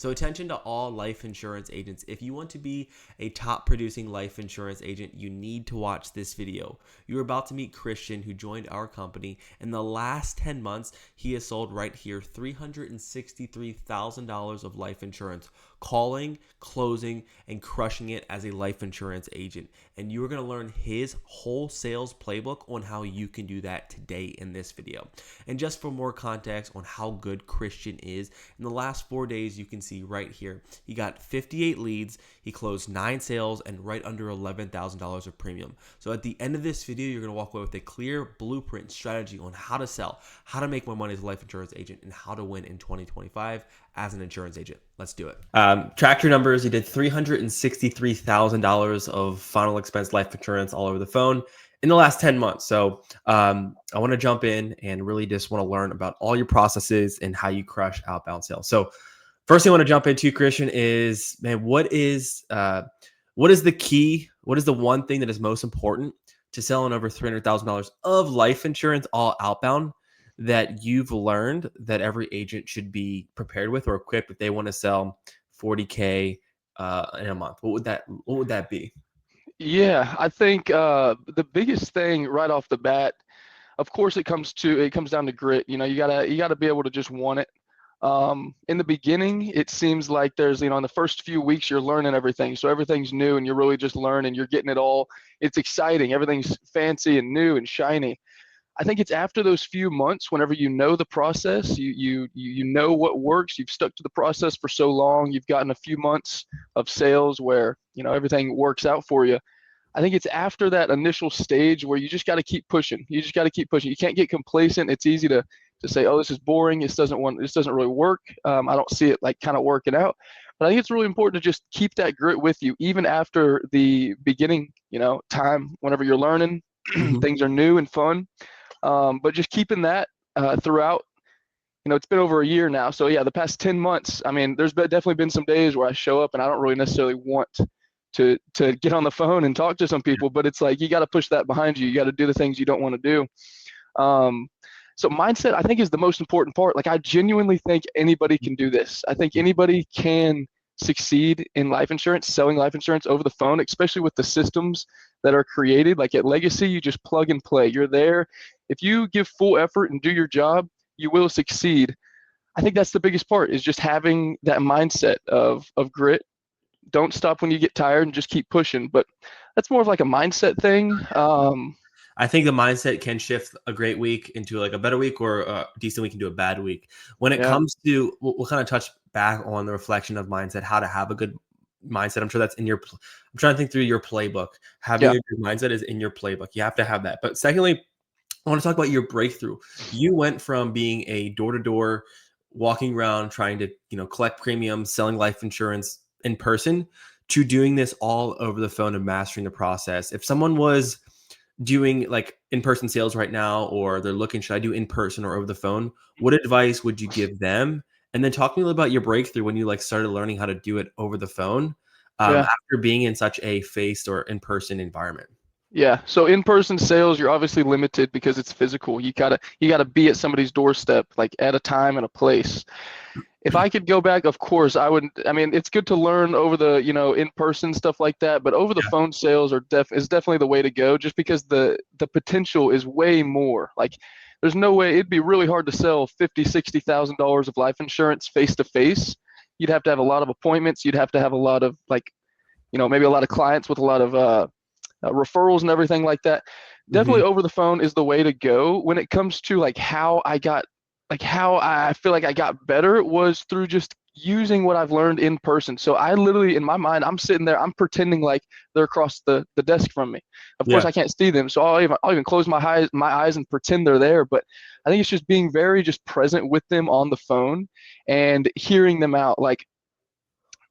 So attention to all life insurance agents. If you want to be a top producing life insurance agent, you need to watch this video. You're about to meet Christian, who joined our company. In the last 10 months, he has sold right here $363,000 of life insurance, calling, closing, and crushing it as a life insurance agent. And you are going to learn his whole sales playbook on how you can do that today in this video. And just for more context on how good Christian is, in the last 4 days, you can see right here, he got 58 leads, he closed 9 sales, and right under $11,000 of premium. So at the end of this video, you're going to walk away with a clear blueprint strategy on how to sell, how to make more money as a life insurance agent, and how to win in 2025 as an insurance agent. Let's do it. Track your numbers. He did $363,000 of final expense life insurance all over the phone in the last 10 months. So I want to jump in and really just want to learn about all your processes and how you crush outbound sales. So first thing I want to jump into, Christian, is, man, what is the key? What is the one thing that is most important to selling over $300,000 of life insurance all outbound that you've learned that every agent should be prepared with or equipped if they want to sell 40K in a month? What would that be? Yeah, I think the biggest thing right off the bat, of course, it comes down to grit. You gotta be able to just want it. In the beginning, it seems like there's, in the first few weeks, you're learning everything. So everything's new and you're really just learning, you're getting it all. It's exciting. Everything's fancy and new and shiny. I think it's after those few months, whenever you know the process, you know what works, you've stuck to the process for so long, you've gotten a few months of sales where, everything works out for you. I think it's after that initial stage where you just got to keep pushing. You just got to keep pushing. You can't get complacent. It's easy to say, oh, this is boring. This doesn't really work. I don't see it like kind of working out. But I think it's really important to just keep that grit with you, even after the beginning, time, whenever you're learning, things are new and fun. But just keeping that throughout. It's been over a year now. So yeah, the past 10 months, I mean, there's definitely been some days where I show up and I don't really necessarily want to get on the phone and talk to some people, but it's like, you got to push that behind you. You got to do the things you don't want to do. So mindset, I think, is the most important part. Like, I genuinely think anybody can do this. I think anybody can succeed in life insurance, selling life insurance over the phone, especially with the systems that are created. Like at Legacy, you just plug and play. You're there. If you give full effort and do your job, you will succeed. I think that's the biggest part, is just having that mindset of grit. Don't stop when you get tired and just keep pushing. But that's more of like a mindset thing. I think the mindset can shift a great week into like a better week, or a decent week into a bad week. When it comes to, we'll kind of touch back on the reflection of mindset, how to have a good mindset. I'm sure that's in your, I'm trying to think through your playbook. Having a good mindset is in your playbook. You have to have that. But secondly, I want to talk about your breakthrough. You went from being a door-to-door, walking around trying to, collect premiums, selling life insurance in person, to doing this all over the phone and mastering the process. If someone was doing like in-person sales right now, or they're looking, should I do in person or over the phone, what advice would you give them? And then talk to me a little about your breakthrough when you like started learning how to do it over the phone after being in such a face or in-person environment. Yeah. So in-person sales, you're obviously limited because it's physical. You gotta be at somebody's doorstep, like at a time and a place. If I could go back, of course, I would. I mean, it's good to learn over the, in-person stuff like that, but over the phone sales is definitely the way to go, just because the potential is way more. Like, there's no way, it'd be really hard to sell $50,000-$60,000 of life insurance face to face. You'd have to have a lot of appointments. You'd have to have a lot of maybe a lot of clients with a lot of referrals and everything like that. Definitely over the phone is the way to go. When it comes to how I feel like I got better, was through just using what I've learned in person. So I literally, in my mind, I'm sitting there, I'm pretending like they're across the desk from me. Of course, I can't see them, so I'll even close my eyes and pretend they're there. But I think it's just being very just present with them on the phone and hearing them out. Like,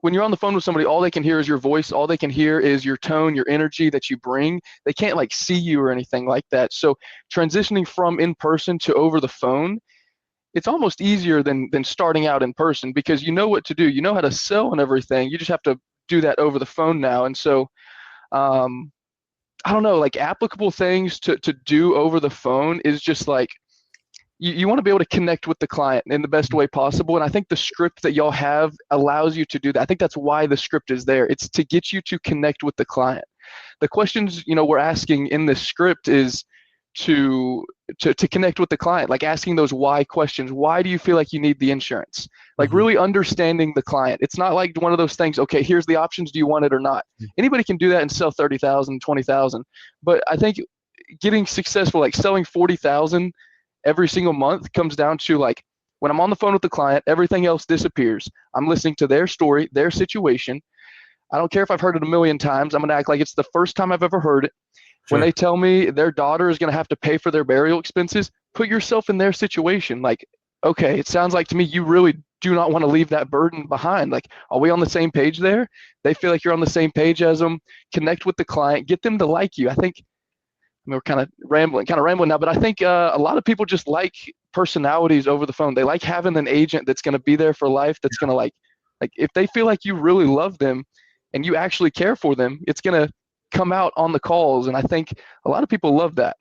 when you're on the phone with somebody, all they can hear is your voice. All they can hear is your tone, your energy that you bring. They can't see you or anything like that. So transitioning from in person to over the phone, it's almost easier than starting out in person, because you know what to do. You know how to sell and everything. You just have to do that over the phone now. And so, I don't know, applicable things to do over the phone is just you want to be able to connect with the client in the best way possible. And I think the script that y'all have allows you to do that. I think that's why the script is there. It's to get you to connect with the client. The questions, we're asking in this script is to connect with the client, like asking those why questions. Why do you feel like you need the insurance? Like really understanding the client. It's not like one of those things, okay, here's the options, do you want it or not? Anybody can do that and sell 30,000, 20,000. But I think getting successful, like selling 40,000 every single month, comes down to like when I'm on the phone with the client, everything else disappears. I'm listening to their story, their situation. I don't care if I've heard it a million times. I'm going to act like it's the first time I've ever heard it. Sure. When they tell me their daughter is going to have to pay for their burial expenses, put yourself in their situation. Like, okay, it sounds like to me you really do not want to leave that burden behind. Like, are we on the same page there? They feel like you're on the same page as them. Connect with the client. Get them to like you. I think we're kind of rambling now, but I think a lot of people just like personalities over the phone. They like having an agent that's going to be there for life, that's going to like if they feel like you really love them and you actually care for them, it's going to come out on the calls. And I think a lot of people love that.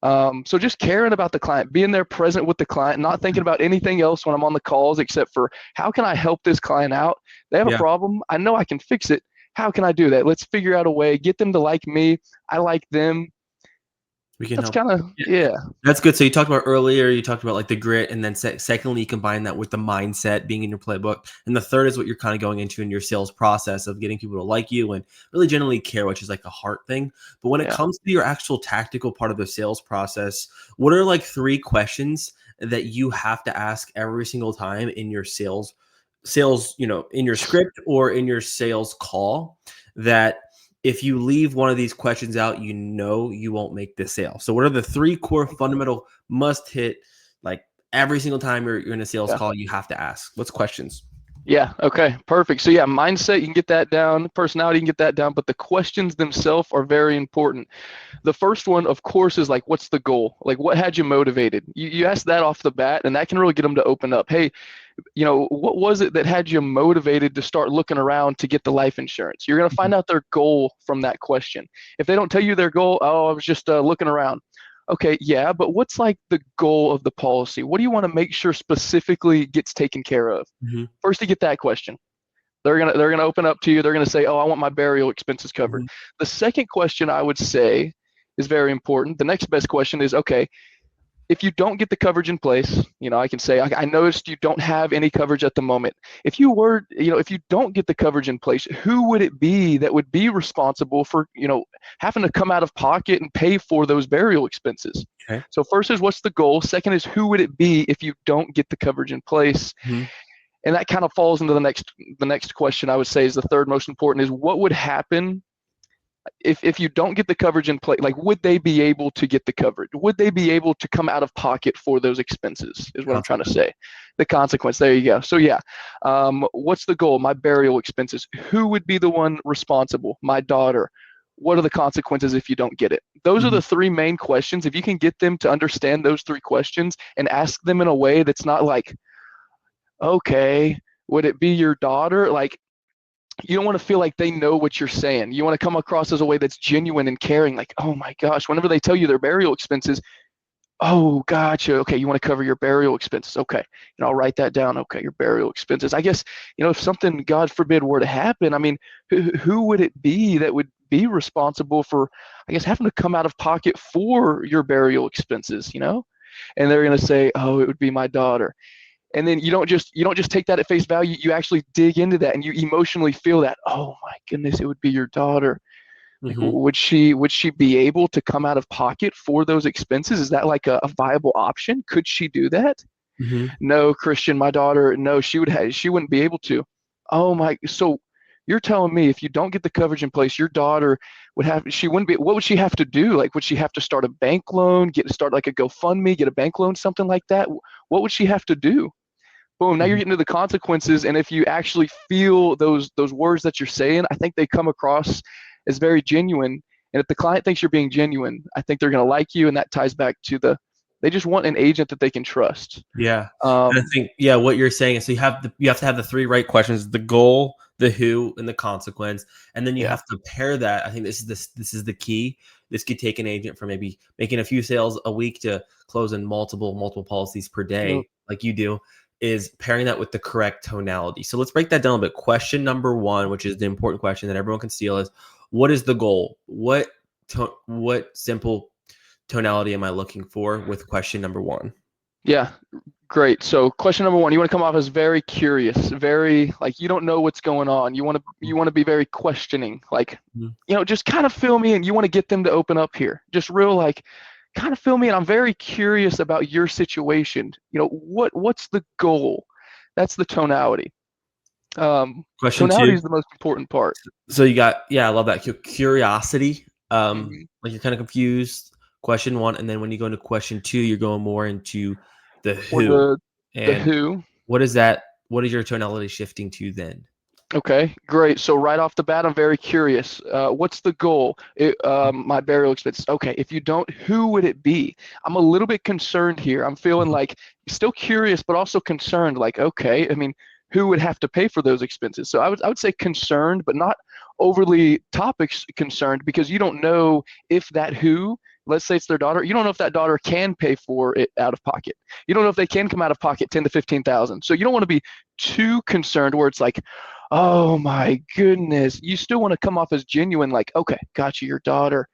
So just caring about the client, being there present with the client, not thinking about anything else when I'm on the calls except for how can I help this client out? They have a problem. I know I can fix it. How can I do that? Let's figure out a way, get them to like me. I like them. We can That's help. kind of, yeah. That's good. So you talked about earlier, you talked about like the grit, and then secondly, you combine that with the mindset being in your playbook. And the third is what you're kind of going into in your sales process of getting people to like you and really genuinely care, which is like a heart thing. But when it comes to your actual tactical part of the sales process, what are like 3 questions that you have to ask every single time in your sales, in your script or in your sales call, that if you leave one of these questions out, you won't make this sale? So what are the 3 core fundamental must hit, like every single time you're in a sales call, you have to ask? What's questions? Yeah. Okay. Perfect. So mindset, you can get that down. Personality, you can get that down. But the questions themselves are very important. The first one, of course, is like, what's the goal? Like, what had you motivated? You ask that off the bat, and that can really get them to open up. Hey, what was it that had you motivated to start looking around to get the life insurance? You're going to find out their goal from that question. If they don't tell you their goal, oh, I was just looking around. Okay, yeah, but what's like the goal of the policy? What do you want to make sure specifically gets taken care of? First, to get that question. They're gonna open up to you. They're gonna say, oh, I want my burial expenses covered. The second question I would say is very important. The next best question is, okay, if you don't get the coverage in place, I can say, I noticed you don't have any coverage at the moment. If you don't get the coverage in place, who would it be that would be responsible for, having to come out of pocket and pay for those burial expenses? Okay. So first is, what's the goal? Second is, who would it be if you don't get the coverage in place? And that kind of falls into the next question I would say is the third most important, is what would happen if you don't get the coverage in place? Like, would they be able to get the coverage? Would they be able to come out of pocket for those expenses, is what I'm trying to say. The consequence. There you go. So what's the goal? My burial expenses. Who would be the one responsible? My daughter. What are the consequences if you don't get it? Those are the 3 main questions. If you can get them to understand those 3 questions and ask them in a way that's not like, okay, would it be your daughter? Like, you don't want to feel like they know what you're saying. You want to come across as a way that's genuine and caring. Like, oh my gosh, whenever they tell you their burial expenses, oh, gotcha. Okay, you want to cover your burial expenses. Okay, I'll write that down. Okay, your burial expenses. I guess, if something, God forbid, were to happen, I mean, who would it be that would be responsible for, I guess, having to come out of pocket for your burial expenses, And they're going to say, oh, it would be my daughter. And then you don't just take that at face value. You actually dig into that and you emotionally feel that, oh my goodness, it would be your daughter. Like, would she be able to come out of pocket for those expenses? Is that like a viable option? Could she do that? No, Christian, my daughter, no, she wouldn't be able to. Oh my, so you're telling me if you don't get the coverage in place, your daughter what would she have to do? Like, would she have to start a bank loan, start like a GoFundMe, get a bank loan, something like that? What would she have to do? Boom, now you're getting to the consequences. And if you actually feel those words that you're saying, I think they come across as very genuine. And if the client thinks you're being genuine, I think they're going to like you. And that ties back to they just want an agent that they can trust. Yeah. And I think, what you're saying is, so you have to have the 3 right questions: the goal, the who, and the consequence, and then you Yeah. have to pair that. I think this is the key. This could take an agent from maybe making a few sales a week to closing multiple policies per Yep. day, like you do, is pairing that with the correct tonality. So let's break that down a bit. Question number one, which is the important question that everyone can steal, is what is the goal? What simple tonality am I looking for with question number one? Yeah. Great. So question number one, you want to come off as very curious, very like you don't know what's going on. You want to be very questioning, like, Mhm. just kind of fill me in. You want to get them to open up here. Just real like kind of fill me in. I'm very curious about your situation. What's the goal? That's the tonality. Question Tonality two. is the most important part. So you got, yeah, I love that. Curiosity. Mhm. Like you're kind of confused. Question one, and then when you go into question two, you're going more into the Or who. the And who. what is that? What is your tonality shifting to then? Okay, great. So right off the bat, I'm very curious. What's the goal? My burial expenses. Okay, if you don't, who would it be? I'm a little bit concerned here. I'm feeling like still curious, but also concerned. Like, okay, I mean, who would have to pay for those expenses? So I would say concerned, but not overly topics concerned, because you don't know if that who, let's say it's their daughter, you don't know if that daughter can pay for it out of pocket. You don't know if they can come out of pocket 10 to 15,000. So you don't want to be too concerned where it's like, oh my goodness. You still want to come off as genuine, like, okay, got you, your daughter.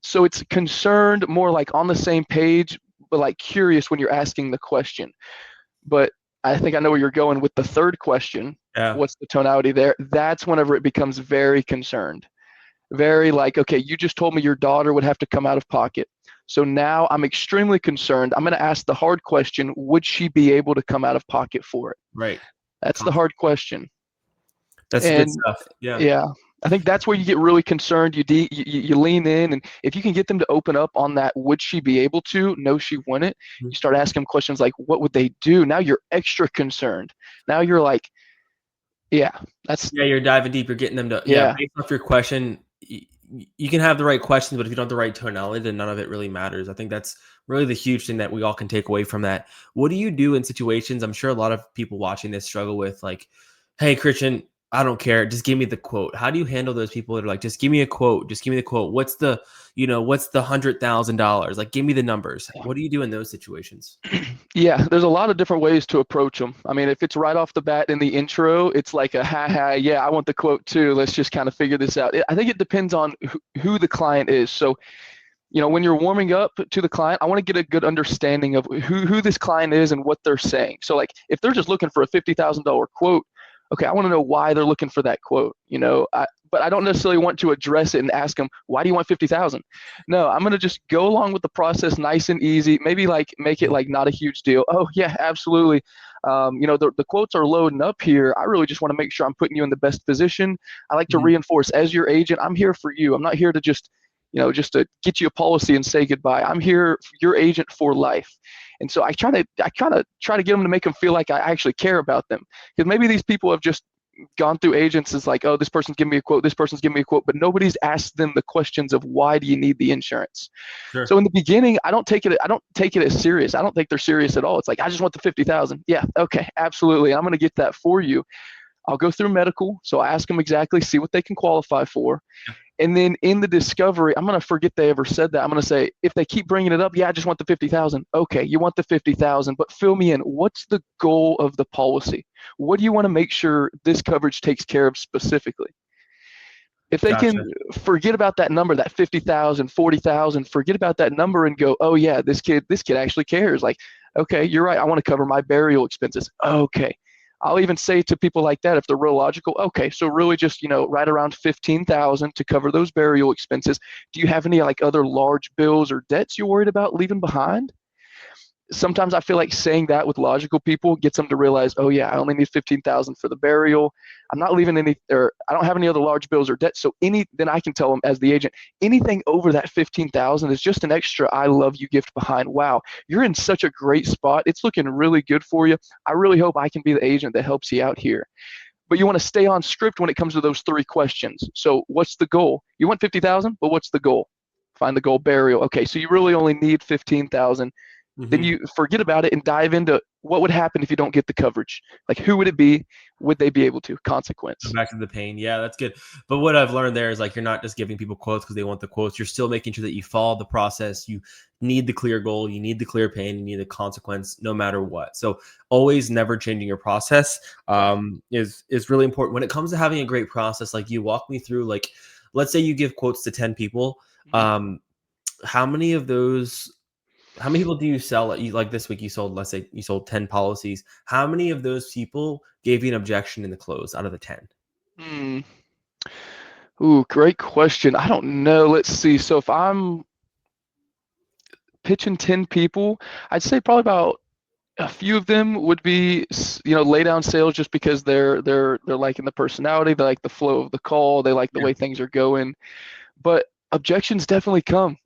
So it's concerned, more like on the same page, but like curious when you're asking the question. But I think I know where you're going with the third question. Yeah. What's the tonality there? That's whenever it becomes very concerned. Very like, okay, you just told me your daughter would have to come out of pocket. So now I'm extremely concerned. I'm going to ask the hard question, would she be able to come out of pocket for it? Right. That's the hard question. That's good And stuff. Yeah. yeah, I think that's where you get really concerned. You lean in, and if you can get them to open up on that, would she be able to? No, she wouldn't. You start asking them questions like, what would they do? Now you're extra concerned. Now you're like, yeah, that's Yeah, you're diving deep. You're getting them to, yeah, yeah, based off your question. You can have the right questions, but if you don't have the right tonality, then none of it really matters. I think that's really the huge thing that we all can take away from that. What do you do in situations? I'm sure a lot of people watching this struggle with, like, hey, Christian, I don't care. Just give me the quote. How do you handle those people that are like, just give me a quote. Just give me the quote. What's the $100,000? Like, give me the numbers. What do you do in those situations? yeah. There's a lot of different ways to approach them. I mean, if it's right off the bat in the intro, it's like a ha ha. Yeah, I want the quote too. Let's just kind of figure this out. I think it depends on who the client is. So when you're warming up to the client, I want to get a good understanding of who this client is and what they're saying. So like if they're just looking for a $50,000 quote, okay, I want to know why they're looking for that quote. But I don't necessarily want to address it and ask them, why do you want 50,000? No, I'm going to just go along with the process, nice and easy. Maybe like make it like not a huge deal. Oh yeah, absolutely. The quotes are loading up here. I really just want to make sure I'm putting you in the best position. I like to Mhm. reinforce, as your agent, I'm here for you. I'm not here to just to get you a policy and say goodbye. I'm here, your agent for life. And so I kind of try to get them to make them feel like I actually care about them, because maybe these people have just gone through agents as like, oh, this person's giving me a quote, this person's giving me a quote, but nobody's asked them the questions of why do you need the insurance. Sure. So in the beginning, I don't take it as serious. I don't think they're serious at all. It's like, I just want the 50,000. Yeah, okay, absolutely. I'm going to get that for you. I'll go through medical. So I ask them exactly, see what they can qualify for. And then in the discovery, I'm going to forget they ever said that. I'm going to say, if they keep bringing it up, yeah, I just want the 50,000. Okay, you want the 50,000, but fill me in. What's the goal of the policy? What do you want to make sure this coverage takes care of specifically? If they can Gotcha. forget about that number, that 50,000, 40,000, forget about that number and go, oh yeah, this kid actually cares. Like, okay, you're right. I want to cover my burial expenses. Okay. I'll even say to people like that, if they're real logical, okay, so really just, right around 15,000 to cover those burial expenses. Do you have any like other large bills or debts you're worried about leaving behind? Sometimes I feel like saying that with logical people gets them to realize, oh yeah, I only need 15,000 for the burial. I'm not leaving any, or I don't have any other large bills or debts. So then I can tell them as the agent, anything over that 15,000 is just an extra I love you gift behind. Wow, you're in such a great spot. It's looking really good for you. I really hope I can be the agent that helps you out here. But you want to stay on script when it comes to those three questions. So what's the goal? You want 50,000, but what's the goal? Find the goal, burial. Okay, so you really only need 15,000. Then Hmm. you forget about it and dive into what would happen if you don't get the coverage. Like, who would it be? Would they be able to? Go Consequence. back to the pain. Yeah, that's good. But what I've learned there is like you're not just giving people quotes because they want the quotes. You're still making sure that you follow the process. You need the clear goal. You need the clear pain. You need the consequence, no matter what. So always never changing your process is really important when it comes to having a great process. Like you walk me through. Like, let's say you give quotes to 10 people. Mhm. How many of those? How many people do you sell? Like this week, you sold. Let's say you sold 10 policies. How many of those people gave you an objection in the close out of the 10? Hmm. Ooh, great question. I don't know. Let's see. So if I'm pitching 10 people, I'd say probably about a few of them would be, lay down sales just because they're liking the personality, they like the flow of the call, they like the Yeah. way things are going. But objections definitely come.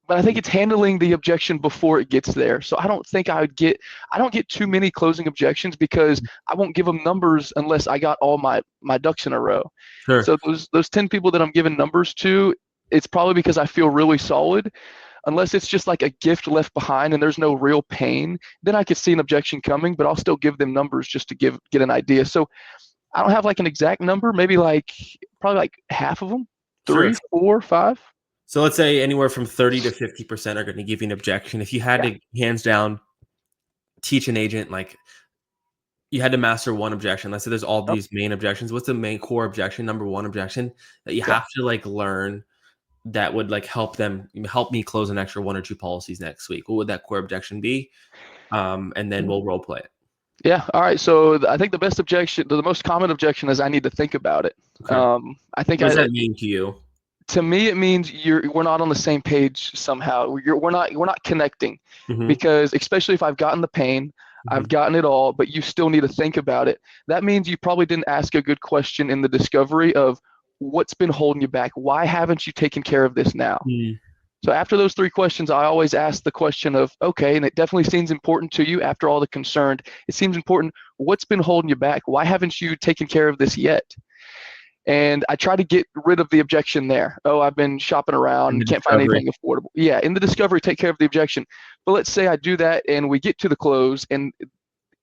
But I think it's handling the objection before it gets there. So I don't get too many closing objections because I won't give them numbers unless I got all my ducks in a row. Sure. So those 10 people that I'm giving numbers to, it's probably because I feel really solid. Unless it's just like a gift left behind and there's no real pain, then I could see an objection coming, but I'll still give them numbers just to get an idea. So I don't have like an exact number, maybe probably like half of them, Sure. 3, 4, 5. So let's say anywhere from 30 to 50% are going to give you an objection. If you had Yeah. to hands down teach an agent, like you had to master one objection. Let's say there's all Oh, these main objections. What's the main core objection, number one objection that you yeah. have to like learn that would like help me close an extra one or two policies next week? What would that core objection be? And then we'll role play it. Yeah. All right. So I think the most common objection is I need to think about it. Okay. I think What does that mean to you? to me it means we're not on the same page somehow. We're not connecting, Hmm. because especially if I've gotten the pain, Hmm. I've gotten it all, but you still need to think about it. That means you probably didn't ask a good question in the discovery of what's been holding you back. Why haven't you taken care of this now? Mm. So after those three questions, I always ask the question of, okay, and it definitely seems important to you after all the concerned, it seems important. What's been holding you back? Why haven't you taken care of this yet? And I try to get rid of the objection there. Oh, I've been shopping In the around, can't find discovery. anything affordable. Yeah, in the discovery, take care of the objection. But let's say I do that and we get to the close, and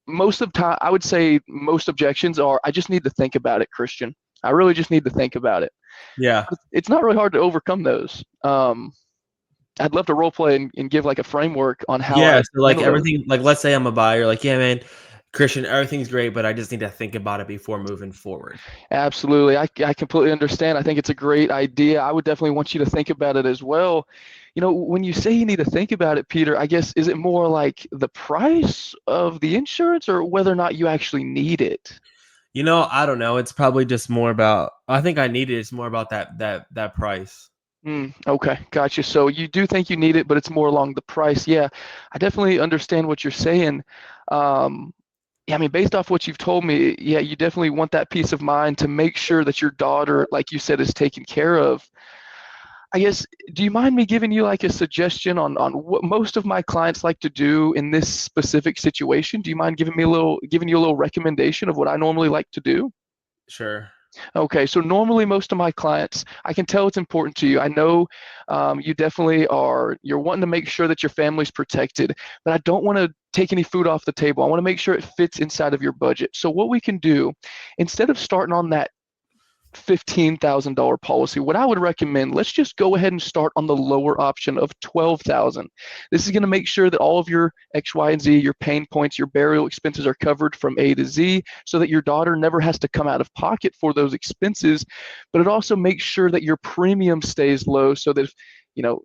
most of the time, I would say most objections are, I just need to think about it, Christian. I really just need to think about it. Yeah. It's not really hard to overcome those. I'd love to role play and give like a framework on how Yeah, I so, like, handle those. everything like, let's say I'm a buyer, like, "Yeah, man, Christian, everything's great, but I just need to think about it before moving forward." Absolutely. I completely understand. I think it's a great idea. I would definitely want you to think about it as well. When you say you need to think about it, Peter, I guess, is it more like the price of the insurance or whether or not you actually need it? I don't know, it's probably just more about I think I need it, it's more about that price. Okay, gotcha. So you do think you need it, but it's more along the price. Yeah, I definitely understand what you're saying. Yeah, I mean, based off what you've told me, yeah, you definitely want that peace of mind to make sure that your daughter, like you said, is taken care of. I guess, do you mind me giving you like a suggestion on what most of my clients like to do in this specific situation? Do you mind giving you a little recommendation of what I normally like to do? Sure. Okay, so normally most of my clients, I can tell it's important to you. I know you definitely you're wanting to make sure that your family's protected, but I don't want to take any food off the table. I want to make sure it fits inside of your budget. So what we can do, instead of starting on that $15,000 policy, what I would recommend, let's just go ahead and start on the lower option of 12,000. This is going to make sure that all of your X, Y, and Z, your pain points, your burial expenses are covered from A to Z, so that your daughter never has to come out of pocket for those expenses. But it also makes sure that your premium stays low, so that you know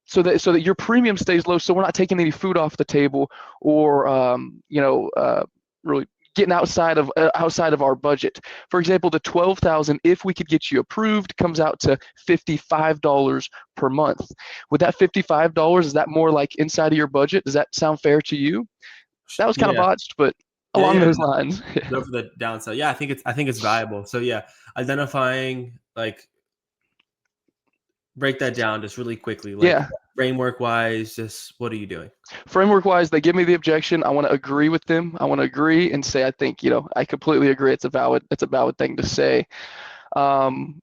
so that your premium stays low, so we're not taking any food off the table, or really getting outside of our budget. For example, the 12,000, if we could get you approved, comes out to $55 per month. With that $55, is that more like inside of your budget? Does that sound fair to you? That was kind of Yeah. botched, but Yeah, along yeah. those lines. Go for the downside. Yeah, I think it's valuable. So, yeah, identifying, like break that down just really quickly, like, Yeah. framework-wise, just what are you doing? Framework wise, they give me the objection. I want to agree with them. I want to agree and say, I think, I completely agree. It's a valid thing to say. Um,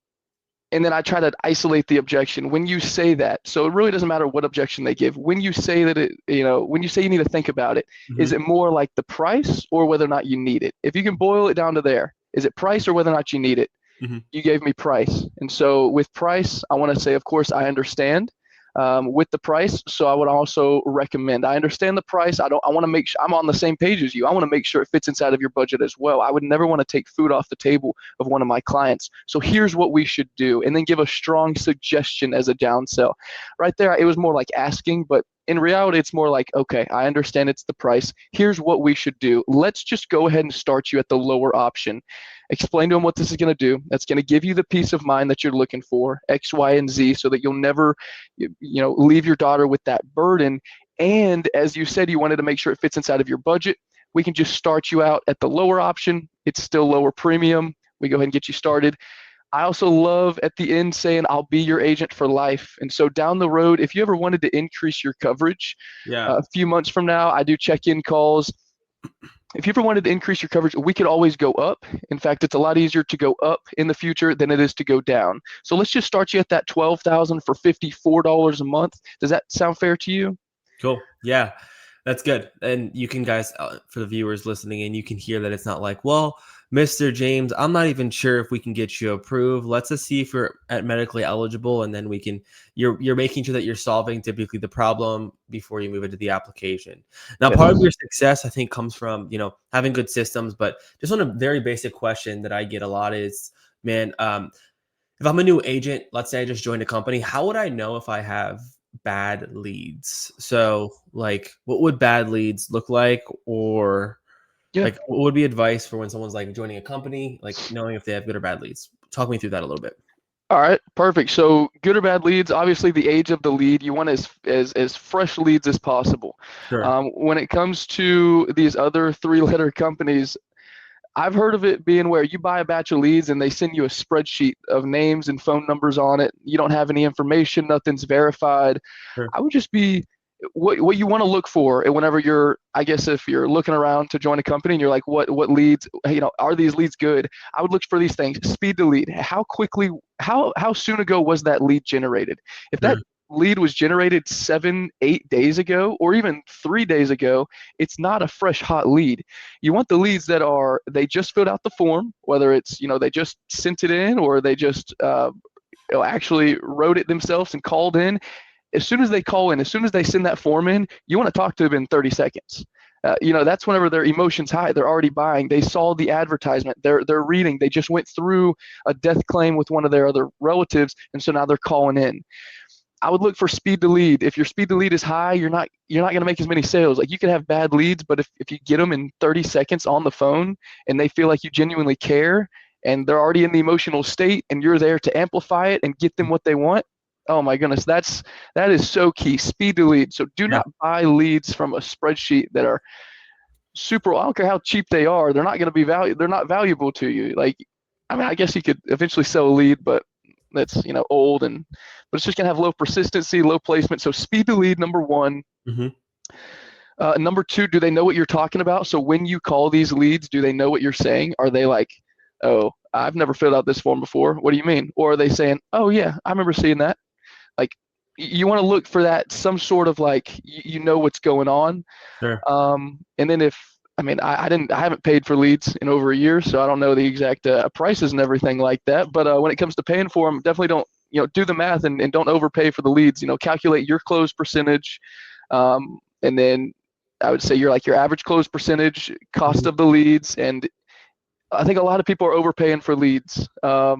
and then I try to isolate the objection. When you say that, so it really doesn't matter what objection they give. When you say that when you say you need to think about it, is it more like the price or whether or not you need it? If you can boil it down to there, is it price or whether or not you need it? You gave me price. And so with price, I want to say, of course, I understand with the price. So I would also recommend, I understand the price. I want to make sure I'm on the same page as you. I want to make sure it fits inside of your budget as well. I would never want to take food off the table of one of my clients. So here's what we should do. And then give a strong suggestion as a downsell. Right there, it was more like asking, but in reality, it's more like, okay, I understand it's the price. Here's what we should do. Let's just go ahead and start you at the lower option. Explain to them what this is going to do. That's going to give you the peace of mind that you're looking for, X, Y, and Z, so that you'll never, leave your daughter with that burden. And as you said, you wanted to make sure it fits inside of your budget. We can just start you out at the lower option. It's still lower premium. We go ahead and get you started. I also love at the end saying, I'll be your agent for life. And so down the road, if you ever wanted to increase your coverage, a few months from now, I do check-in calls. If you ever wanted to increase your coverage, we could always go up. In fact, it's a lot easier to go up in the future than it is to go down. So let's just start you at that $12,000 for $54 a month. Does that sound fair to you? Cool. Yeah, that's good. And you can guys, for the viewers listening in, you can hear that it's not like, well, Mr. James, I'm not even sure if we can get you approved. Let's just see if you're medically eligible, and then we can. You're making sure that you're solving typically the problem before you move into the application. Now, part of your success, I think, comes from having good systems. But just on a very basic question that I get a lot is, man, if I'm a new agent, let's say I just joined a company, how would I know if I have bad leads? So, like, what would bad leads look like, or like, what would be advice for when someone's like joining a company, like knowing if they have good or bad leads? Talk me through that a little bit. All right, perfect. So good or bad leads, obviously the age of the lead, you want as fresh leads as possible. Sure. When it comes to these other 3-letter companies, I've heard of it being where you buy a batch of leads and they send you a spreadsheet of names and phone numbers on it. You don't have any information, nothing's verified. Sure. I would just be what you want to look for whenever if you're looking around to join a company and you're like, what leads, are these leads good? I would look for these things. Speed to lead. How soon ago was that lead generated? If that lead was generated 7-8 days ago, or even 3 days ago, it's not a fresh hot lead. You want the leads that they just filled out the form, whether it's they just sent it in, or they just actually wrote it themselves and called in. As soon as they call in, as soon as they send that form in, you want to talk to them in 30 seconds. That's whenever their emotion's high. They're already buying. They saw the advertisement. They're reading. They just went through a death claim with one of their other relatives, and so now they're calling in. I would look for speed to lead. If your speed to lead is high, you're not going to make as many sales. Like, you can have bad leads, but if you get them in 30 seconds on the phone and they feel like you genuinely care and they're already in the emotional state and you're there to amplify it and get them what they want, oh my goodness, that is so key. Speed to lead. So do not buy leads from a spreadsheet that are super. I don't care how cheap they are. They're not going to be They're not valuable to you. Like, I guess you could eventually sell a lead, but that's old, but it's just going to have low persistency, low placement. So speed to lead, number one. Number two, do they know what you're talking about? So when you call these leads, do they know what you're saying? Are they like, oh, I've never filled out this form before. What do you mean? Or are they saying, oh yeah, I remember seeing that? Like, you want to look for that, some sort of like, what's going on. Sure. And then I haven't paid for leads in over a year, so I don't know the exact prices and everything like that. But when it comes to paying for them, definitely don't, do the math and don't overpay for the leads. Calculate your close percentage. And then I would say your average close percentage, cost of the leads. And I think a lot of people are overpaying for leads. How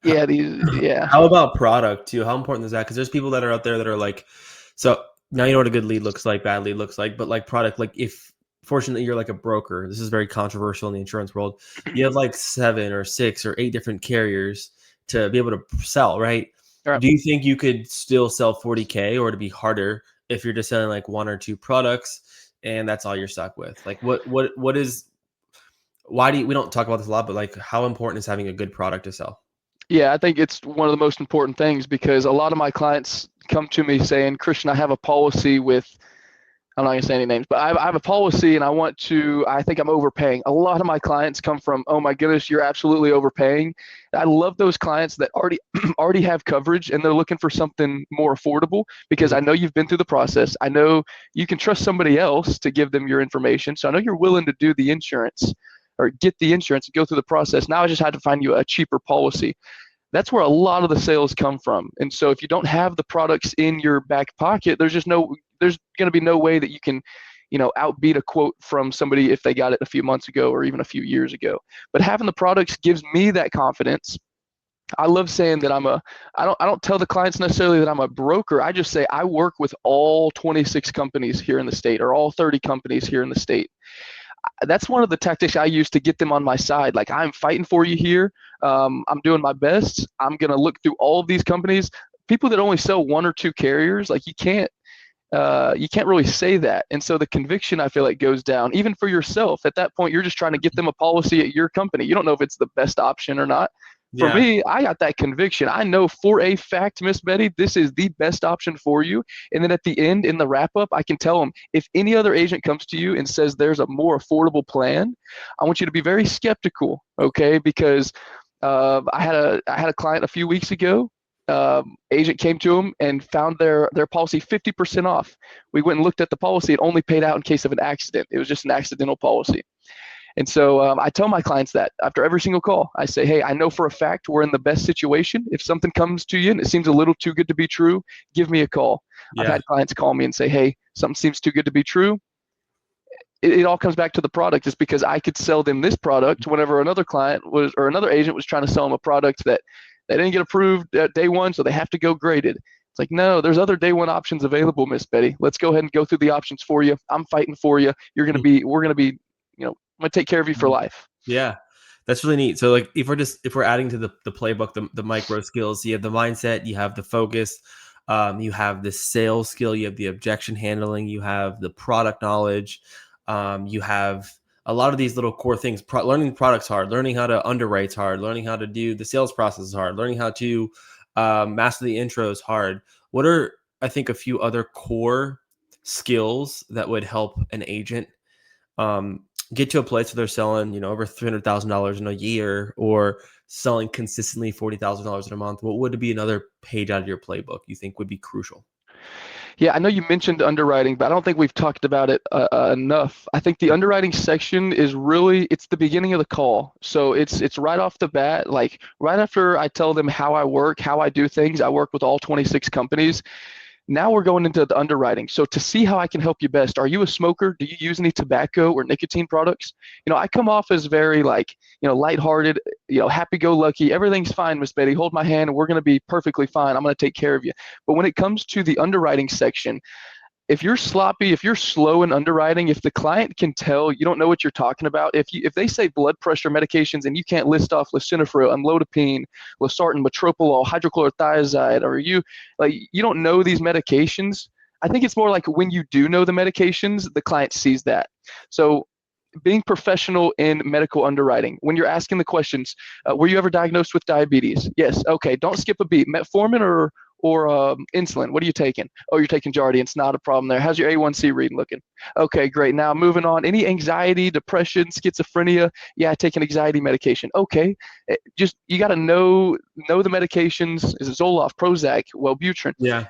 about product too? How important is that? Because there's people that are out there that are like, so now you know what a good lead looks like, bad lead looks like, but like product, like if fortunately you're like a broker, this is very controversial in the insurance world. You have like 7 or 6 or 8 different carriers to be able to sell, right? Do you think you could still sell 40K, or to be harder if you're just selling like 1 or 2 products and that's all you're stuck with? Like what is, why do we don't talk about this a lot, but like how important is having a good product to sell? Yeah, I think it's one of the most important things, because a lot of my clients come to me saying, Christian, I have a policy with I'm not gonna say any names, but I have a policy and I think I'm overpaying. A lot of my clients come from, oh my goodness, you're absolutely overpaying. I love those clients that already have coverage and they're looking for something more affordable because I know you've been through the process. I know you can trust somebody else to give them your information. So I know you're willing to do the insurance or get the insurance and go through the process. Now I just had to find you a cheaper policy. That's where a lot of the sales come from. And so if you don't have the products in your back pocket, there's going to be no way that you can, outbeat a quote from somebody if they got it a few months ago or even a few years ago. But having the products gives me that confidence. I love saying that I don't tell the clients necessarily that I'm a broker. I just say I work with all 26 companies here in the state or all 30 companies here in the state. That's one of the tactics I use to get them on my side. Like, I'm fighting for you here. I'm doing my best. I'm going to look through all of these companies. People that only sell one or two carriers, like you can't really say that. And so the conviction, I feel like, goes down even for yourself. At that point, you're just trying to get them a policy at your company. You don't know if it's the best option or not. For me, I got that conviction. I know for a fact, Miss Betty, this is the best option for you. And then at the end, in the wrap up, I can tell them, if any other agent comes to you and says there's a more affordable plan, I want you to be very skeptical, okay? Because I had a client a few weeks ago. Agent came to him and found their policy 50% off. We went and looked at the policy. It only paid out in case of an accident. It was just an accidental policy. And so I tell my clients that after every single call. I say, hey, I know for a fact we're in the best situation. If something comes to you and it seems a little too good to be true, give me a call. I've had clients call me and say, hey, something seems too good to be true. It all comes back to the product. It's because I could sell them this product whenever another agent was trying to sell them a product that they didn't get approved at day one, so they have to go graded. It's like, no, there's other day one options available, Miss Betty. Let's go ahead and go through the options for you. I'm fighting for you. We're going to be, I'm going to take care of you for life. Yeah, that's really neat. So like if we're adding to the playbook, the micro skills, you have the mindset, you have the focus, you have the sales skill, you have the objection handling, you have the product knowledge, you have a lot of these little core things. Learning products hard, learning how to underwrite hard, learning how to do the sales process is hard, learning how to master the intros hard. What are, I think, a few other core skills that would help an agent get to a place where they're selling, over $300,000 in a year or selling consistently $40,000 in a month? What would be another page out of your playbook you think would be crucial? Yeah, I know you mentioned underwriting, but I don't think we've talked about it enough. I think the underwriting section is it's the beginning of the call. So it's right off the bat, like right after I tell them how I work, how I do things. I work with all 26 companies. Now we're going into the underwriting. So to see how I can help you best, are you a smoker? Do you use any tobacco or nicotine products? I come off as very lighthearted, happy-go-lucky. Everything's fine, Miss Betty. Hold my hand and we're going to be perfectly fine. I'm going to take care of you. But when it comes to the underwriting section, if you're sloppy, if you're slow in underwriting, if the client can tell you don't know what you're talking about, if they say blood pressure medications and you can't list off lisinopril, amlodipine, losartan, metoprolol, hydrochlorothiazide, or you don't know these medications, I think it's more like when you do know the medications, the client sees that. So being professional in medical underwriting, when you're asking the questions, were you ever diagnosed with diabetes? Yes. Okay. Don't skip a beat. Metformin or insulin? What are you taking? Oh, you're taking Jardiance. It's not a problem there. How's your A1C reading looking? Okay, great. Now moving on. Any anxiety, depression, schizophrenia? Yeah, I take an anxiety medication. Okay, just you got to know the medications. Is it Zoloft, Prozac, Wellbutrin? Yeah.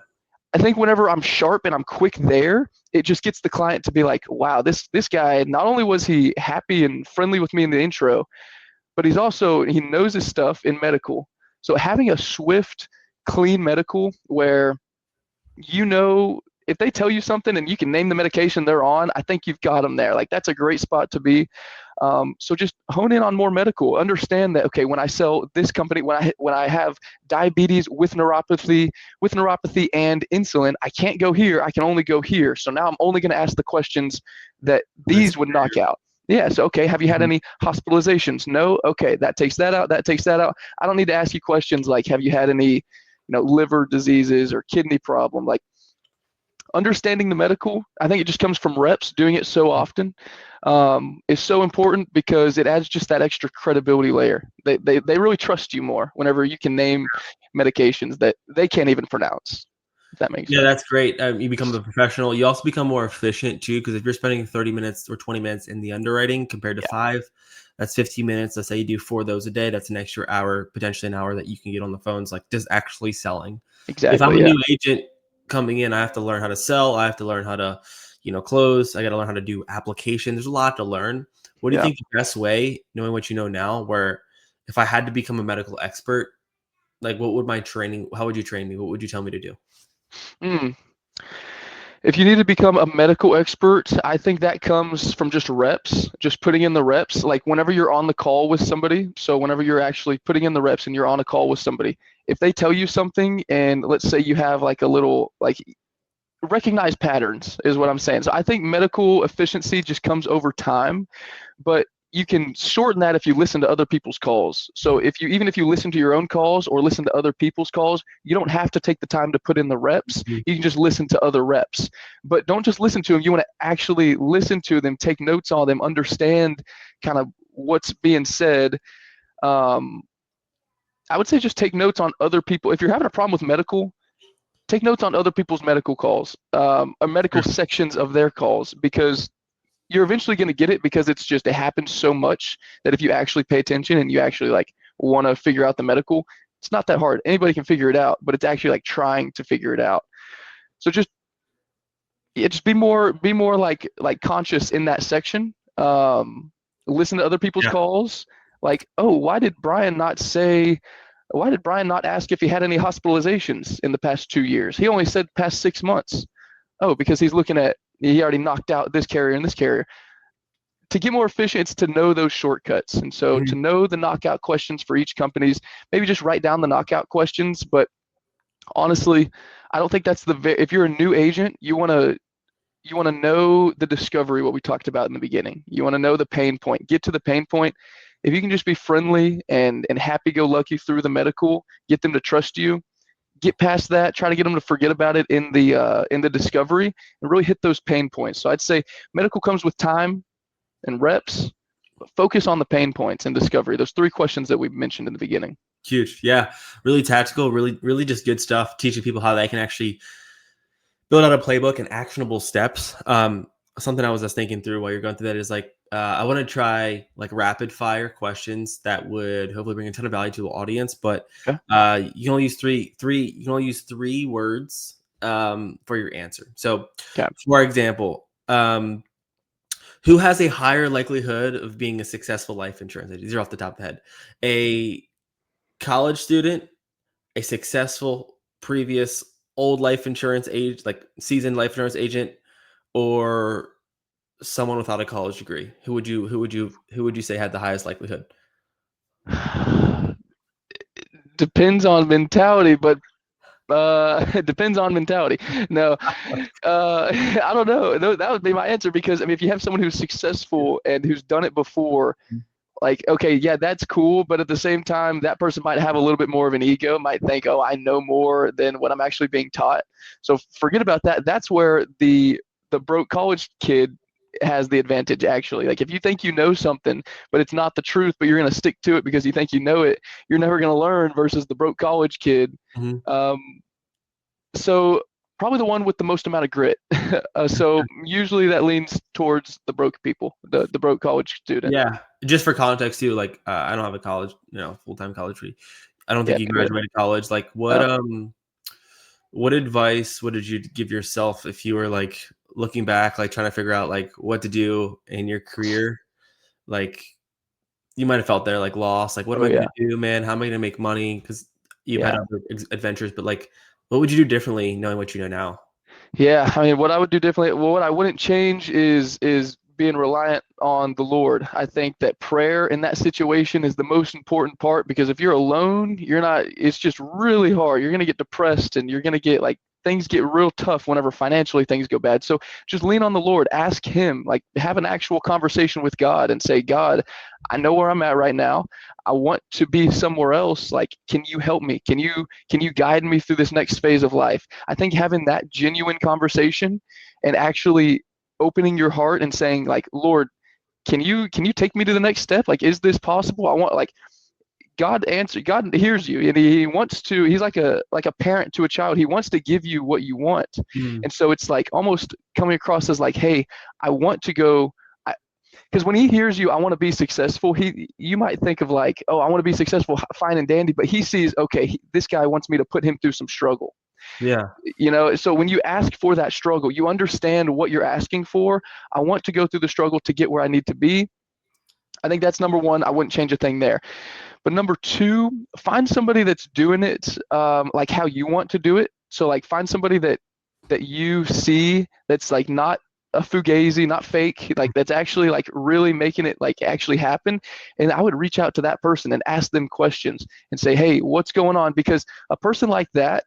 I think whenever I'm sharp and I'm quick there, it just gets the client to be like, wow, this guy, not only was he happy and friendly with me in the intro, but he knows his stuff in medical. So having a swift, clean medical where if they tell you something and you can name the medication they're on, I think you've got them there. Like, that's a great spot to be. So just hone in on more medical. Understand that, okay, when I sell this company, when I have diabetes with neuropathy and insulin, I can't go here. I can only go here. So now I'm only going to ask the questions that these would knock out. Yeah. So, okay, have you had any hospitalizations? No. Okay, that takes that out. That takes that out. I don't need to ask you questions like, have you had any liver diseases or kidney problem? Like, understanding the medical, I think it just comes from reps. Doing it so often is so important because it adds just that extra credibility layer. They really trust you more whenever you can name medications that they can't even pronounce. if that makes Yeah, sense. that's great. You become a professional. You also become more efficient too, because if you're spending 30 minutes or 20 minutes in the underwriting compared to Yeah, 5, that's 15 minutes. Let's say you do 4 of those a day. That's an extra hour, potentially an hour that you can get on the phones, like just actually selling. If I'm exactly. a Yeah, new agent coming in, I have to learn how to sell. I have to learn how to, close. I got to learn how to do application. There's a lot to learn. What do you yeah. think the best way, knowing what you know now, where if I had to become a medical expert, like what would my training, how would you train me? What would you tell me to do? Mm. If you need to become a medical expert, I think that comes from just reps, just putting in the reps. Like whenever you're on the call with somebody, so whenever you're actually putting in the reps and you're on a call with somebody, if they tell you something and let's say you have like a little like recognize patterns is what I'm saying. So I think medical efficiency just comes over time, but you can shorten that if you listen to other people's calls. So if you even if you listen to your own calls or listen to other people's calls, you don't have to take the time to put in the reps. Mhm. You can just listen to other reps. But don't just listen to them. You want to actually listen to them, take notes on them, understand kind of what's being said. Um, I would say just take notes on other people. If you're having a problem with medical, take notes on other people's medical calls, or medical Sure. sections of their calls, because you're eventually going to get it because it happens so much that if you actually pay attention and you actually like want to figure out the medical, it's not that hard. Anybody can figure it out, but it's actually like trying to figure it out. So just yeah, just be more like conscious in that section. Listen to other people's Yeah. calls. Like, oh, why did Brian not ask if he had any hospitalizations in the past 2 years? He only said past 6 months. Oh, because he already knocked out this carrier and this carrier. To get more efficient, it's to know those shortcuts. And so to Mhm. know the knockout questions for each company's, maybe just write down the knockout questions. But honestly, I don't think that's if you're a new agent, you want to know the discovery, what we talked about in the beginning. You want to know the pain point, get to the pain point. If you can just be friendly and happy-go-lucky through the medical, get them to trust you, get past that, try to get them to forget about it in the discovery, and really hit those pain points. So I'd say medical comes with time and reps, but focus on the pain points and discovery. Those 3 questions that we mentioned in the beginning. Huge. Yeah. Really tactical, really, really just good stuff, teaching people how they can actually build out a playbook and actionable steps. Something I was just thinking through while you're going through that is like, I want to try like rapid fire questions that would hopefully bring a ton of value to the audience, but Okay. you can only use you can only use 3 words for your answer. So Okay. for example, who has a higher likelihood of being a successful life insurance agent? These are off the top of the head. A college student, a successful previous old life insurance age, like seasoned life insurance agent, or someone without a college degree? Who would you say had the highest likelihood? Depends on mentality, but it depends on mentality. No, I don't know. That would be my answer because I mean, if you have someone who's successful and who's done it before, like, okay, yeah, that's cool, but at the same time, that person might have a little bit more of an ego, might think, oh, I know more than what I'm actually being taught. So forget about that. That's where the broke college kid has the advantage actually. Like if you think you know something, but it's not the truth, but you're going to stick to it because you think you know it, you're never going to learn versus the broke college kid. Mhm. Um, so probably the one with the most amount of grit. So usually that leans towards the broke people, the broke college student. Yeah, just for context too, like I don't have a college, full-time college degree. I don't Yeah, think you me neither. graduated college. Like, Uh, what advice would you give yourself if you were like looking back, like trying to figure out like what to do in your career? Like, you might have felt there like lost, like what am oh I going yeah, to do, man? How am I going to make money? Because you've had yeah. other adventures, but like, what would you do differently knowing what you know now? Yeah, I mean, what I would do differently, well, what I wouldn't change is being reliant on the Lord. I think that prayer in that situation is the most important part because if you're alone, you're not, it's just really hard. You're going to get depressed and you're going to get like things get real tough whenever financially things go bad. So just lean on the Lord, ask Him, like have an actual conversation with God and say, God, I know where I'm at right now. I want to be somewhere else. Like, can you help me? Can you guide me through this next phase of life? I think having that genuine conversation and actually opening your heart and saying like, Lord, can you take me to the next step? Like, is this possible? I want like God hears you, and he wants to, he's like a parent to a child. He wants to give you what you want. Mm. And so it's like almost coming across as like, hey, I want to go, because when he hears you, I want to be successful, you might think of like, oh, I want to be successful, fine and dandy, but he sees, okay, this guy wants me to put him through some struggle. Yeah. So when you ask for that struggle, you understand what you're asking for. I want to go through the struggle to get where I need to be. I think that's number one. I wouldn't change a thing there. But number two, find somebody that's doing it like how you want to do it. So like find somebody that you see that's like not a fugazi, not fake, like that's actually like really making it like actually happen. And I would reach out to that person and ask them questions and say, hey, what's going on? Because a person like that,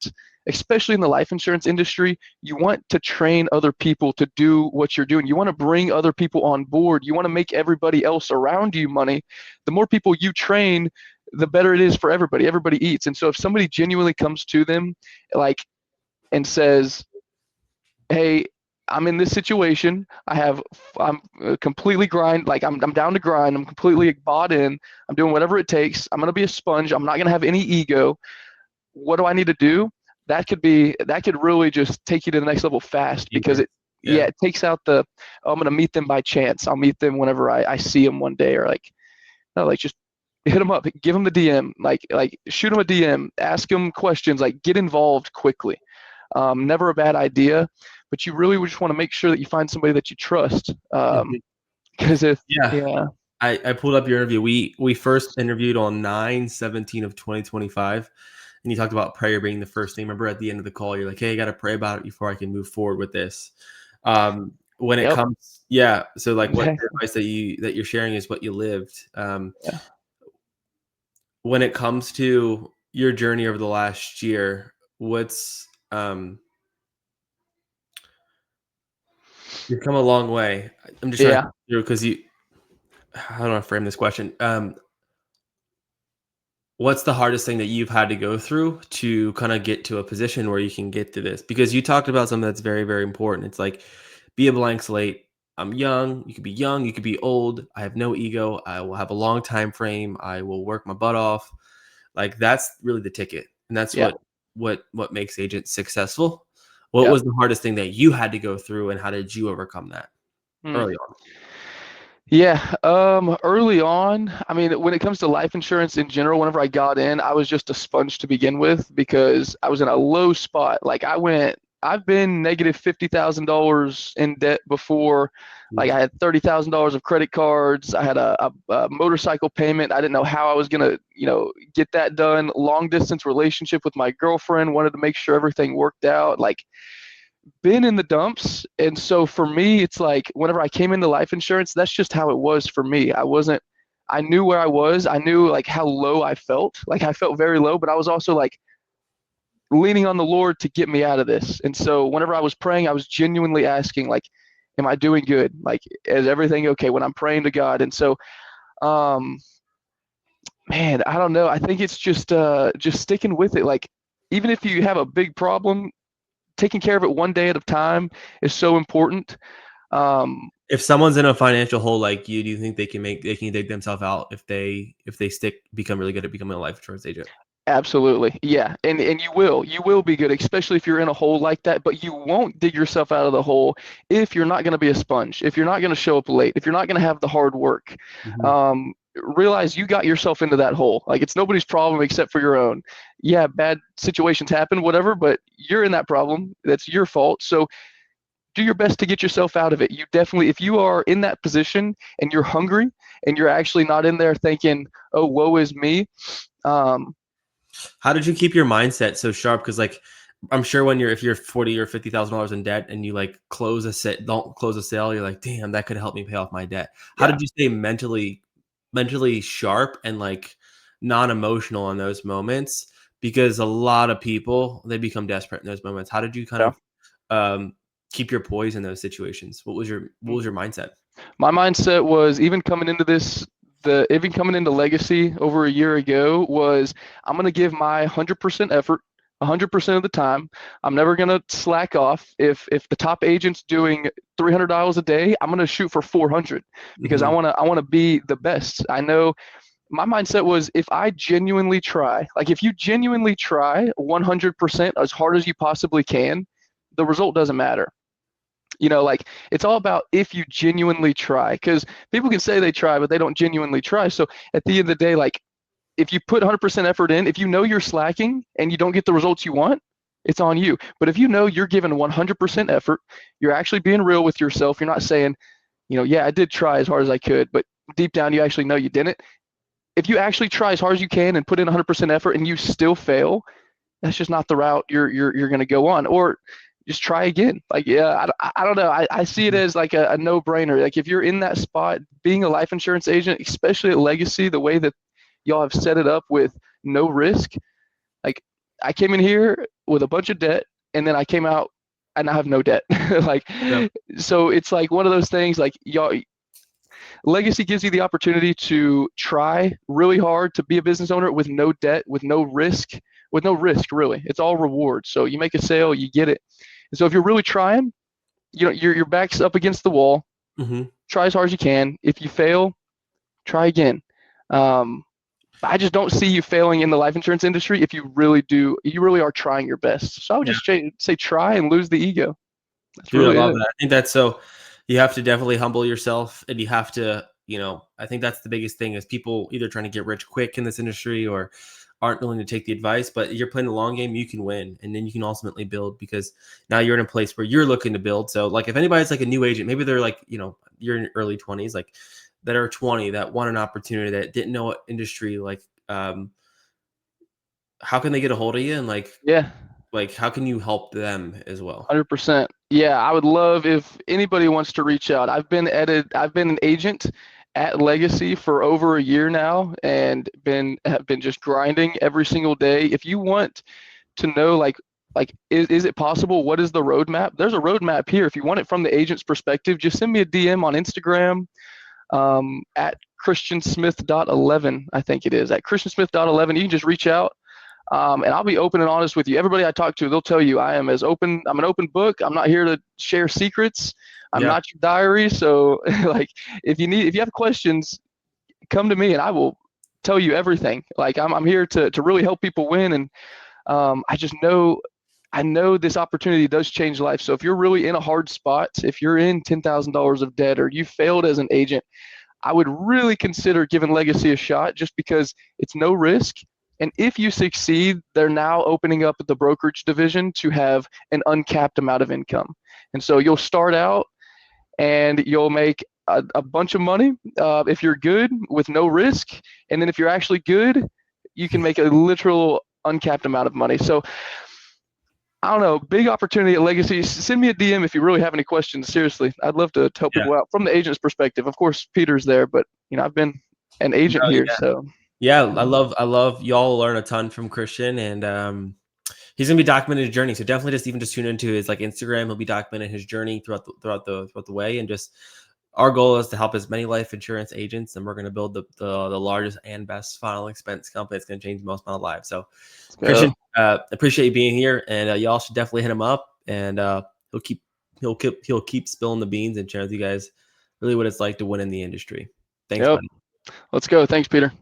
especially in the life insurance industry, you want to train other people to do what you're doing. You want to bring other people on board. You want to make everybody else around you money. The more people you train, the better it is for everybody. Everybody eats. And so if somebody genuinely comes to them like and says, hey, I'm in this situation. I'm completely grind. Like I'm down to grind. I'm completely bought in. I'm doing whatever it takes. I'm going to be a sponge. I'm not going to have any ego. What do I need to do? That could really just take you to the next level fast, because it takes out the, oh, I'm going to meet them by chance. I'll meet them whenever I see them one day, or like, no, like just hit them up, give them the DM, like shoot them a DM, ask them questions, like get involved quickly. Never a bad idea, but you really just want to make sure that you find somebody that you trust. Because I pulled up your interview. We first interviewed on 9/17 of 2025. And you talked about prayer being the first thing. Remember at the end of the call, you're like, hey, I got to pray about it before I can move forward with this. When it comes, so like what the advice that you're sharing is what you lived. When it comes to your journey over the last year, what's, you've come a long way. I'm just trying to, because how do I frame this question? What's the hardest thing that you've had to go through to kind of get to a position where you can get to this? Because you talked about something that's very, very important. It's like, be a blank slate. I'm young. You could be old. I have no ego. I will have a long time frame. I will work my butt off. Like that's really the ticket. And that's what makes agents successful. What was the hardest thing that you had to go through, and how did you overcome that early on? Yeah, early on, I mean, when it comes to life insurance in general, whenever I got in, I was just a sponge to begin with, because I was in a low spot. Like I've been negative $50,000 in debt before. Like I had $30,000 of credit cards. I had a motorcycle payment. I didn't know how I was gonna, get that done. Long distance relationship with my girlfriend. Wanted to make sure everything worked out. Like, been in the dumps. And so for me, it's like whenever I came into life insurance, that's just how it was for me. I knew where I was. I knew like how low I felt. Like I felt very low, but I was also like leaning on the Lord to get me out of this. And so whenever I was praying, I was genuinely asking, like, am I doing good? Like, is everything okay when I'm praying to God? And so, man, I don't know. I think it's just sticking with it. Like, even if you have a big problem, taking care of it one day at a time is so important. If someone's in a financial hole like you, do you think they can dig themselves out if they become really good at becoming a life insurance agent? Absolutely. Yeah. And you will be good, especially if you're in a hole like that, but you won't dig yourself out of the hole if you're not going to be a sponge, if you're not going to show up late, if you're not going to have the hard work. Realize you got yourself into that hole. Like, it's nobody's problem except for your own. Yeah, bad situations happen, whatever, but you're in that problem. That's your fault. So do your best to get yourself out of it. You definitely, if you are in that position and you're hungry and you're actually not in there thinking, oh, woe is me. How did you keep your mindset so sharp? Because like, I'm sure if you're $40,000 or $50,000 in debt and you like don't close a sale, you're like, damn, that could help me pay off my debt. How did you stay mentally sharp and like non-emotional in those moments? Because a lot of people, they become desperate in those moments. How did you kind of keep your poise in those situations? What was your mindset? My mindset was, even coming into Legacy over a year ago, was I'm going to give my 100% effort 100% of the time. I'm never going to slack off. If the top agent's doing $300 a day, I'm going to shoot for 400, because I want to be the best. I know my mindset was, if I genuinely try, like if you genuinely try 100% as hard as you possibly can, the result doesn't matter. Like it's all about if you genuinely try, because people can say they try, but they don't genuinely try. So at the end of the day, like if you put 100% effort in, if you know you're slacking and you don't get the results you want, it's on you. But if you know you're giving 100% effort, you're actually being real with yourself. You're not saying, yeah, I did try as hard as I could, but deep down you actually know you didn't. If you actually try as hard as you can and put in 100% effort and you still fail, that's just not the route you're going to go on. Or just try again. Like, yeah, I don't know. I see it as like a no-brainer. Like if you're in that spot, being a life insurance agent, especially at Legacy, the way that y'all have set it up with no risk, like I came in here with a bunch of debt and then I came out and I have no debt. Like, yeah. So it's like one of those things, like y'all, Legacy gives you the opportunity to try really hard to be a business owner with no debt, with no risk really. It's all rewards. So you make a sale, you get it. And so if you're really trying, your back's up against the wall. Mm-hmm. Try as hard as you can. If you fail, try again. I just don't see you failing in the life insurance industry if you really are trying your best. So I would just say try and lose the ego. That's Dude, really I love that. I think that's so. You have to definitely humble yourself, and you have to, I think that's the biggest thing is people either trying to get rich quick in this industry or aren't willing to take the advice. But you're playing the long game, you can win, and then you can ultimately build because now you're in a place where you're looking to build. So, like, if anybody's like a new agent, maybe they're like, you're in your early 20s, like that are 20 that want an opportunity that didn't know what industry, like, how can they get a hold of you and like how can you help them as well? 100%. Yeah, I would love if anybody wants to reach out. I've been an agent at Legacy for over a year now and have been just grinding every single day. If you want to know like is it possible? What is the roadmap? There's a roadmap here. If you want it from the agent's perspective, just send me a DM on Instagram at christiansmith.11, I think it is. At christiansmith.11, you can just reach out. And I'll be open and honest with you. Everybody I talk to, they'll tell you I'm an open book. I'm not here to share secrets. I'm not your diary. So like if you have questions, come to me and I will tell you everything. Like I'm here to really help people win. And I know this opportunity does change life. So if you're really in a hard spot, if you're in $10,000 of debt or you failed as an agent, I would really consider giving Legacy a shot just because it's no risk. And if you succeed, they're now opening up the brokerage division to have an uncapped amount of income. And so you'll start out and you'll make a bunch of money if you're good with no risk. And then if you're actually good, you can make a literal uncapped amount of money. So I don't know, big opportunity at Legacy. Send me a DM if you really have any questions. Seriously, I'd love to help people out from the agent's perspective. Of course, Peter's there, but I've been an agent here, so. Yeah, I love y'all learn a ton from Christian, and he's gonna be documenting his journey. So definitely just tune into his like Instagram. He'll be documenting his journey throughout the way, and just our goal is to help as many life insurance agents, and we're gonna build the largest and best final expense company that's gonna change the most amount of lives. So Christian, appreciate you being here, and y'all should definitely hit him up, and he'll keep spilling the beans and sharing with you guys really what it's like to win in the industry. Thanks, buddy. Let's go. Thanks, Peter.